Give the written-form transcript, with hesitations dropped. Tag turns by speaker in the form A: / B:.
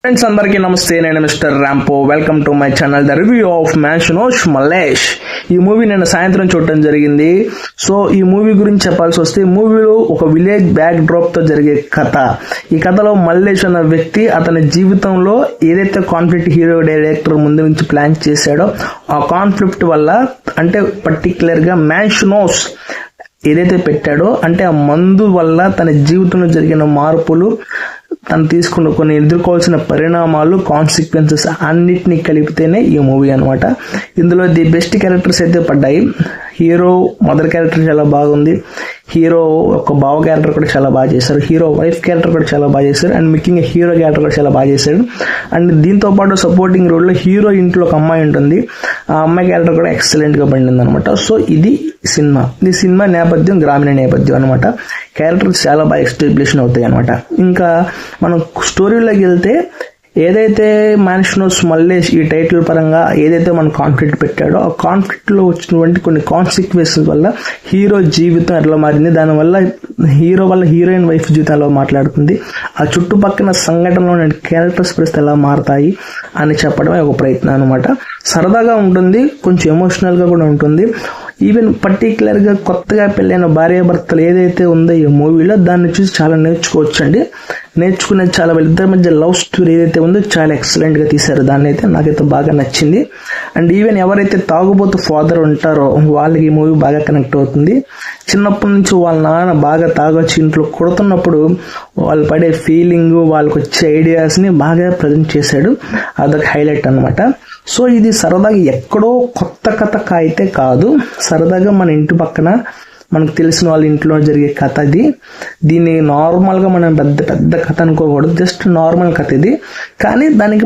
A: Friends అందరికీ నమస్తే. నేను mister Rampo. Welcome to my channel the review of మ్యాన్షనోస్ మల్లేష్. ఈ మూవీ నేను సాయంత్రం చూడటం జరిగింది. సో ఈ మూవీ గురించి చెప్పాల్సి వస్తే, మూవీలో ఒక విలేజ్ బ్యాక్ డ్రాప్ తో జరిగే కథ. ఈ కథలో మల్లేష్ అన్న వ్యక్తి అతని జీవితంలో ఏదైతే కాన్ఫ్లిక్ట్ హీరో డైరెక్టర్ ముందు నుంచి ప్లాన్ చేశాడో, ఆ కాన్ఫ్లిక్ట్ వల్ల, అంటే పర్టికులర్ గా మ్యాన్షనోస్ ఏదైతే పెట్టాడో, అంటే ఆ మందు వల్ల తన జీవితంలో జరిగిన మార్పులు, తను తీసుకున్న కొన్ని ఎదుర్కోవాల్సిన పరిణామాలు, కాన్సిక్వెన్సెస్ అన్నిటినీ కలిపితేనే ఈ మూవీ అనమాట. ఇందులో ది బెస్ట్ క్యారెక్టర్స్ అయితే పడ్డాయి. హీరో మదర్ క్యారెక్టర్ చాలా బాగుంది. హీరో ఒక బావ క్యారెక్టర్ కూడా చాలా బాగా చేశారు. హీరో వైఫ్ క్యారెక్టర్ కూడా చాలా బాగా చేశారు. అండ్ ముఖ్యంగా హీరో క్యారెక్టర్ కూడా చాలా బాగా చేశాడు. అండ్ దీంతో పాటు సపోర్టింగ్ రోల్ లో హీరో ఇంట్లో ఒక అమ్మాయి ఉంటుంది. ఆ అమ్మాయి క్యారెక్టర్ కూడా ఎక్సలెంట్ గా పండింది అనమాట. సో ఇది సినిమా నేపథ్యం గ్రామీణ నేపథ్యం అనమాట. క్యారెక్టర్స్ చాలా బాగా ఎస్టాబ్లిష్ అవుతాయి అనమాట. ఇంకా మనం స్టోరీలోకి వెళ్తే, ఏదైతే మ్యాన్షనోస్ మల్లేష్ ఈ టైటిల్ పరంగా ఏదైతే మనం కాన్ఫ్లిక్ట్ పెట్టాడో, ఆ కాన్ఫ్లిక్ట్ లో వచ్చినటువంటి కొన్ని కాన్సిక్వెన్సెస్ వల్ల హీరో జీవితం ఎట్లా మారింది, దానివల్ల హీరో వల్ల హీరోయిన్ వైఫ్ జీవితంలో మాట్లాడుతుంది, ఆ చుట్టుపక్కల సంఘటనలో క్యారెక్టర్స్ పరిస్థితి ఎలా మారతాయి అని చెప్పడమే ఒక ప్రయత్నం అనమాట. సరదాగా ఉంటుంది, కొంచెం ఎమోషనల్ గా కూడా ఉంటుంది. ఈవెన్ పర్టికులర్ గా కొత్తగా పెళ్ళైన భార్యాభర్తలు ఏదైతే ఉందో ఈ మూవీలో, దాన్ని చూసి చాలా నేర్చుకోవచ్చండి. నేర్చుకునేది చాలా, వాళ్ళిద్దరి మధ్య లవ్ స్టోరీ ఏదైతే ఉందో చాలా ఎక్సలెంట్ గా తీశారు. దాన్ని అయితే నాకైతే బాగా నచ్చింది. అండ్ ఈవెన్ ఎవరైతే తాగుబోతు ఫాదర్ ఉంటారో వాళ్ళకి ఈ మూవీ బాగా కనెక్ట్ అవుతుంది. చిన్నప్పటి నుంచి వాళ్ళ నాన్న బాగా తాగొచ్చి ఇంట్లో కొడుతున్నప్పుడు వాళ్ళు పడే ఫీలింగ్, వాళ్ళకి వచ్చే ఐడియాస్ ని బాగా ప్రజెంట్ చేశాడు. అదొక హైలైట్ అనమాట. సో ఇది సరదాగా ఎక్కడో కొత్త కథ అయితే కాదు, సరదాగా మన ఇంటి పక్కన మనకు తెలిసిన వాళ్ళ ఇంట్లో జరిగే కథ ఇది. దీన్ని నార్మల్ గా మనం పెద్ద కథ అనుకోకూడదు, జస్ట్ నార్మల్ కథ ఇది. కానీ దానికి